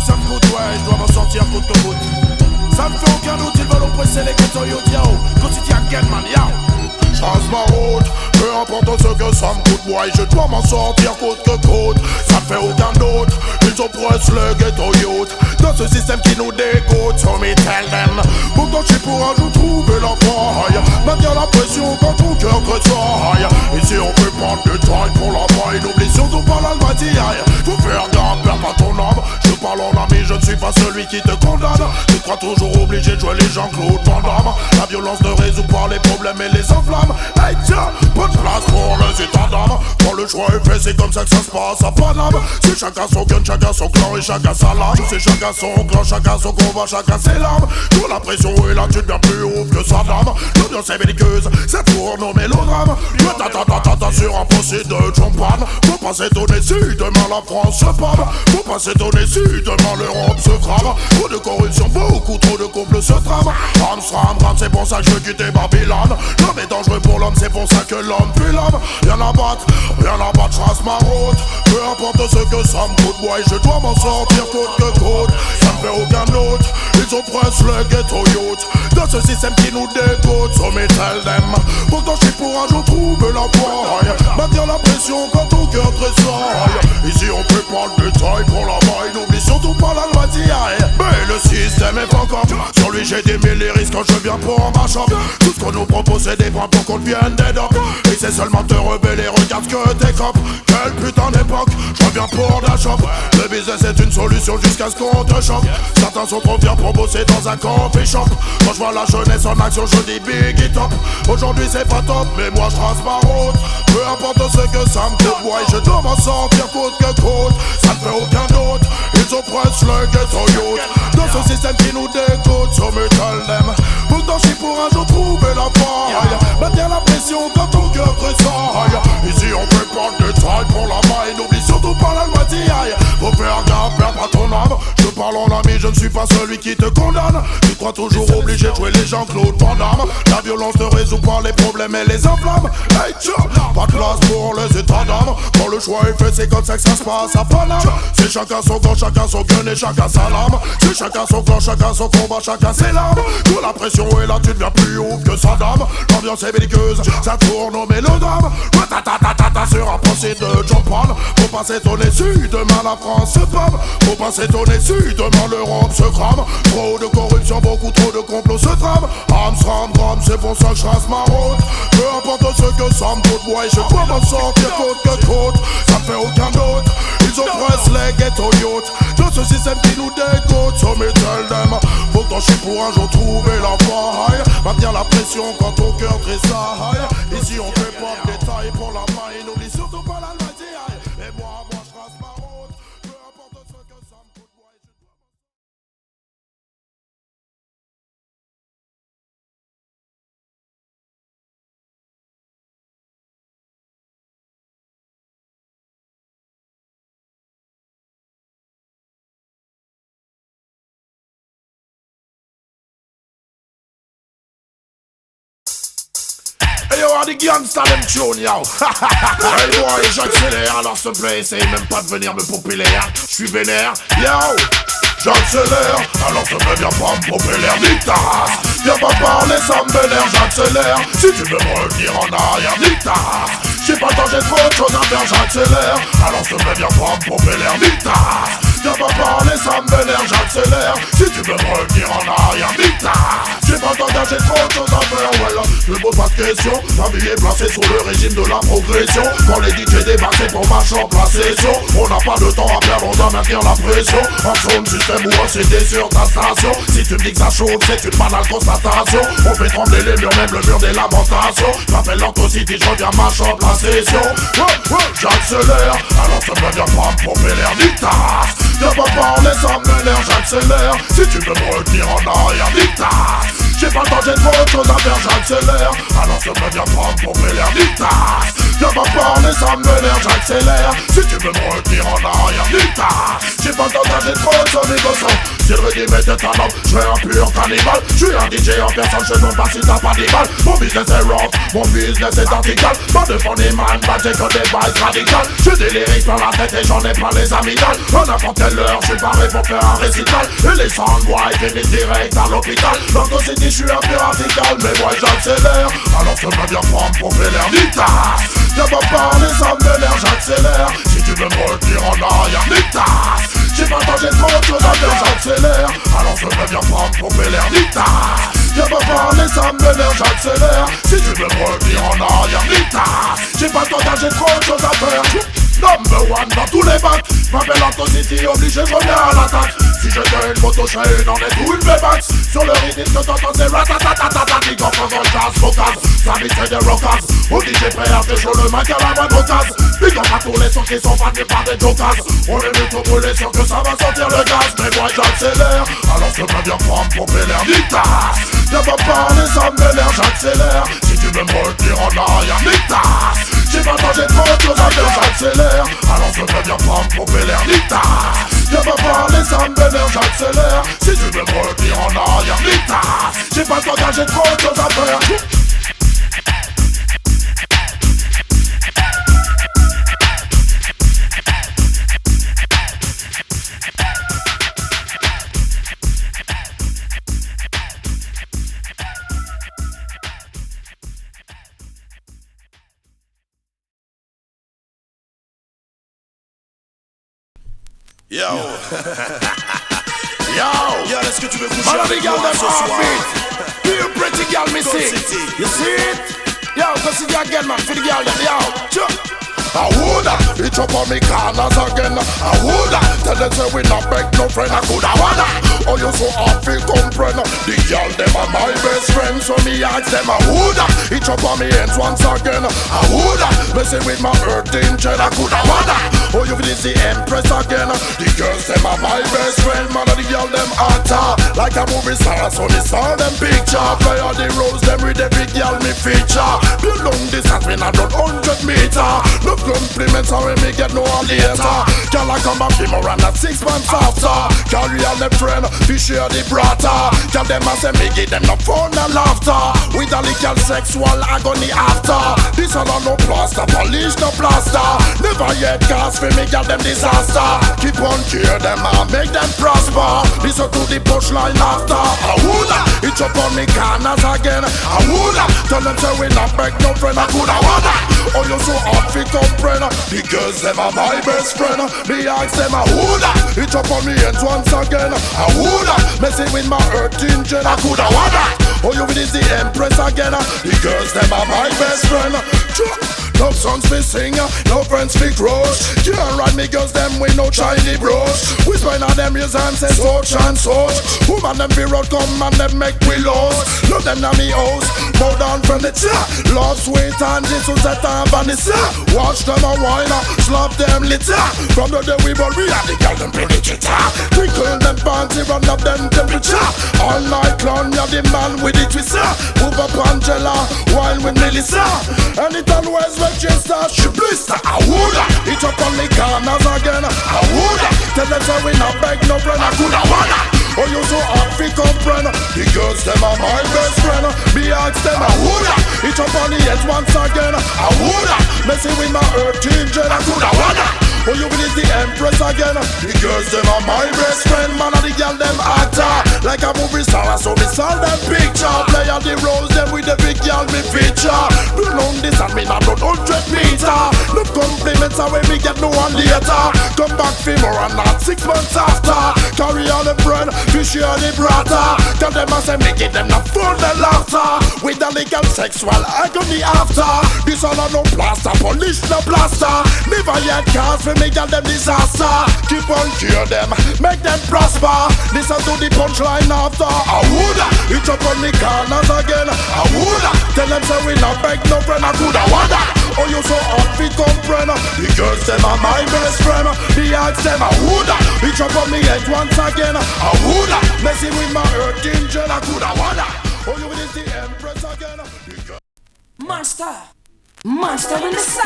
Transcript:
ça me coûte, ouais, je dois m'en sortir coûte que coûte. Ça me fait aucun doute, ils veulent oppresser les ghettos, yo, yao. Quotidien, man, yao. Change ma route, peu importe ce que ça me coûte, ouais, je dois m'en sortir coûte que coûte. Ça me fait aucun doute, ils oppressent le ghetto youth dans ce système qui nous dégoûte, so me tell them. Pourtant je suis pour un jour trouver la faille, maintenir la pression quand ton cœur tressaille. Ici on peut prendre du temps pour la maille, n'oublie surtout pas l'almatiaille. Faut faire gaffe, perds pas ton âme. Je parle en ami, je ne suis pas celui qui te condamne. Tu crois toujours obligé de jouer les Jean-Claude Van Damme. La violence ne résout pas les problèmes et les enflammes. Hey tiens, pas de place pour les états d'âme. Quand le choix est fait, c'est comme ça que ça se passe à Paname. C'est chacun son gun, chacun son clan et chacun sa lame. C'est chacun son clan, chacun son combat, chacun ses larmes. Quand la pression est là, tu deviens plus ouf que sa dame. L'ambiance est belliqueuse, ça tourne au mélodrame. Ta sur un procès de champagne. Faut pas s'étonner si demain la France se pâme. Faut pas s'étonner si demain l'Europe se crame. Trop de corruption, beaucoup trop de couples se trament. Ram, c'est pour ça que je veux quitter Babylone. L'homme est dangereux pour l'homme, c'est pour ça que l'homme tue l'homme. Rien à battre, je trace ma route. Peu importe ce que ça me coûte, ouais, je dois m'en sortir coûte que coûte. Ça me fait aucun doute, ils oppressent le ghetto youth dans ce système qui nous dégoûte, so me tell them. Pourtant je suis pour un jour trouver la faille, maintenir la pression quand ton cœur tressaille. Ici on peut prendre du détail pour la maille, n'oublie surtout pas la loi d'hier. Mais le système est pas comme sur lui j'ai des mille risques quand je viens pour ma shop. Tout ce qu'on nous propose c'est des bras pour qu'on devienne des docs. Et c'est seulement te rebeller, regarde ce que t'es cop. Quelle putain d'époque, je reviens pour la shop. Le business est une solution jusqu'à ce qu'on te choque. Certains sont trop fiers pour bosser dans un coffee shop. Quand je vois la jeunesse en action je dis big it up. Aujourd'hui c'est pas top mais moi je trace ma route. Peu importe ce que ça me coûte, ouais, je dois m'en sortir coûte que coûte. Ça ne fait aucun doute, ils oppressent le ghetto youth dans ce système qui nous dégoûte, so me tell them. Pourtant je suis pour un jour trouver la faille, maintenir la pression quand ton cœur tressaille. Ici on peut prendre du taille pour la maille, n'oublie surtout pas la loi d'hier. Faut faire gaffe, perds pas ton âme. Je parle en ami, je ne suis pas celui qui te condamne. Tu crois toujours obligé de jouer les Jean-Claude Van Damme. La violence ne résout pas les problèmes et les enflammes. Hey tiens, pas de place pour les états d'âme. Quand le choix est fait, c'est comme ça que ça se passe à Paname. C'est chacun son camp, chacun son gun et chacun sa lame. C'est chacun son clan, chacun son combat, chacun ses larmes. Quand la pression est là, tu deviens plus ouf que sa dame. L'ambiance est belliqueuse, ça tourne au mélodrame. Sur un procès de John Paul. Faut pas s'étonner si demain la France se pâme. Faut pas s'étonner si demain l'Europe se crame. Trop de corruption, beaucoup trop de complots se trament. Ram, c'est pour ça que je trace ma route. Peu importe ce que ça me coûte, ouais, je dois m'en sortir coûte que coûte. Ça me fait aucun doute, ils oppressent les ghetto youth dans ce système qui nous dégoûte, so me tell them. Pourtant je suis pour un jour trouver la faille, maintenir la pression quand ton cœur tressaille. Ici on fait pas de détails pour la maille, n'oublie surtout pas la loi d'hier. Et moi je trace ma route. Peu importe ce que ça me coûte, ouais, je dois... Hey yo, des gangsters them tune yo. Hey boy, j'accélère, alors s'il te plaît, essaye même pas de venir me popper l'air. J'suis vénère, yo. J'accélère, alors te viens pas me popper l'air, nique ta race. Viens pas parler, ça me vénère, j'accélère. Si tu veux me revenir en arrière, nique ta race. J'ai pas le temps, j'ai trop de choses à faire, j'accélère. Alors te viens pas me popper l'air, nique ta race. Viens pas parler, ça me vénère, j'accélère. Si tu veux me revenir en arrière, nique ta race. J'ai pas le temps, j'ai trop de choses à faire, voilà. Je me pose pas de questions, ma vie est placée sous le régime de la progression. Quand les DJ débarquent, c'est pour ma chambre, la session. On n'a pas de temps à perdre, on doit maintenir la pression. En zone système ou en CD sur ta station. Si tu me dis que ça chauffe, c'est une banale constatation. On fait trembler les murs, même le mur des lamentations. J'appelle l'Antocity, je reviens ma chambre, la session. J'accélère, alors ça me vient pas me pomper l'air, nique ta race. Viens pas parler, ça m'énerve, j'accélère. Si tu veux me retenir en arrière, nique ta race. J'ai pas le temps, j'ai trop de choses à faire, j'accélère. Alors ça me vient pas me pomper l'air, nique ta race. Viens va parler, ça me vénère, j'accélère. Si tu veux me retenir en arrière, nique-ta. J'ai pas le temps d'âger trop de son négociant. Si le régime était un homme, je serais un pur cannibale. Je suis un DJ en personne, je ne pas si t'as pas des balles. Mon business est rough, mon business est vertical. Pas de fond des man, bah j'ai que des bails radicales. J'ai des lyrics dans la tête et j'en ai pas les amygdales. À n'importe quelle heure, je suis paré pour faire un récital. Et les soundboys finissent direct à l'hôpital. Dans ton city, je suis un peu radical, mais moi j'accélère. Alors je me bien prendre pour faire l'air d'Ita. Viens pas parler, ça me vénère, j'accélère. Si tu veux me retenir en arrière, Nita. J'ai pas le temps, j'ai trop de choses à faire, j'accélère. Alors je me bien prendre pour faire l'air d'Ita. Viens pas parler, ça me vénère, j'accélère. Si tu veux me retenir en arrière, Nita. J'ai pas le temps, j'ai trop de choses à faire. Number one dans tous les bacs. M'appelle Anton City, obligé, je reviens à l'attaque. Si j'étais une moto, j'ai une en est ou une V-Max. Sur le rythme que t'entends, c'est ratatatatata. Qui comprend dans le jazz, focus. Ça vite c'est des rockers. Au DJ prêt à faire chaud le mic à la moindre occasion. Puis quand pas tous les sons qui sont faits par des jokers. On est venu tout brûler, sûr que ça va sortir le gaz. Mais moi j'accélère, alors je peux bien prendre pour l'air Nita. Viens pas parler, ça me vénère, j'accélère. Si tu veux me retenir en arrière, Nita. J'ai pas le temps, j'ai trop de choses à faire, j'accélère. Alors je peux bien prendre pour l'air Nita. Viens pas parler, ça me vénère, j'accélère. Si tu veux me retenir en arrière, Nita. J'ai pas le temps, j'ai trop de choses à faire. Yo. Yo, est-ce que tu veux coucher avec moi ce soir? Feel pretty girl, me see. You see it? Yo, go see the again, man. For the girl, yo. I woulda, it up on me corners again. I woulda, tell them say we not beg no friend. I coulda wanna. Oh, you so hard feel comprehend. The girl them are my best friend, so me ask them. I woulda, it up on me hands once again. I woulda, messing with my earth angel. I coulda wanna. Oh, you feel the empress again. The girls them are my best friend. Man, the girl them hotter like a movie star. So me saw them picture. Play all the roles them with the big girl me feature. Build long distance when I run 100 meter. No compliments are when me get no later. Girl I come back him around at 6 months after. Carry all the friend, we share the brata. Girl them a say me give them no fun and laughter. With a little sexual agony after. This all no plaster, polish no plaster. Never yet cast for me girl them disaster. Keep on cheer them and make them prosper. Listen to the punchline after. I woulda, it's up on me corners again. I woulda, tell them say we not beg no friend. I coulda wanna. Oh you so hard fi comprehend. The girls them are my best friend. Me ask them I woulda, it's up on me hands once again. I woulda, messing with my earth engine. I coulda wanna. Oh you is the empress again. The girls them are my best friend. No songs fi sing, no friends fi crush. Can't ride me girls them with no shiny brush. We spend on them years and say such and such. Woman them be road come and them make we lost. Love them na me house, more than furniture. Love sweet and Jesus at and Vanessa. Watch them a wine, slap them litter. From the day we born we have the girl them play the guitar. Twinkle them panty, run up them temperature. All night long we have the man with the twister. Move up Angela, wine with Melissa. Anytime always Manchester, she blister. I woulda, it up on the corners again. I woulda, tell them say we not beg no friend. I coulda wanna. Oh you so hard fi comprehend. The girls them are my best friend. Me ask them I woulda, it up on the head once again. I woulda, messing with my earth angel. I coulda wanna. Oh you is the empress again. The girls them are my best friend. Man and the girl them actor like a movie star. So me saw them picture. Play all the roles them with the big girl me feature. Build on this and me not run 100 meter. No compliments are when me get no one later. Come back for more and not 6 months after. Carry all the bread, we share the brata. Tell them I say me give them the fun and laughter. With the legal sexual agony after. This all a no plaster, polish no plaster. Never yet cast for me girl them disaster. Keep on cheer them, make them prosper. Listen to the punchline after. I woulda, it up on me corners again. I woulda, tell them say we not beg no friend. I coulda wanna. Oh you so hard fi comprehend. The girls them are my best friend. Me ask them I woulda, it up on me head once again. I woulda, messing with my earth angel. I coulda wanna. Oh you is the empress again. Monster in the sound.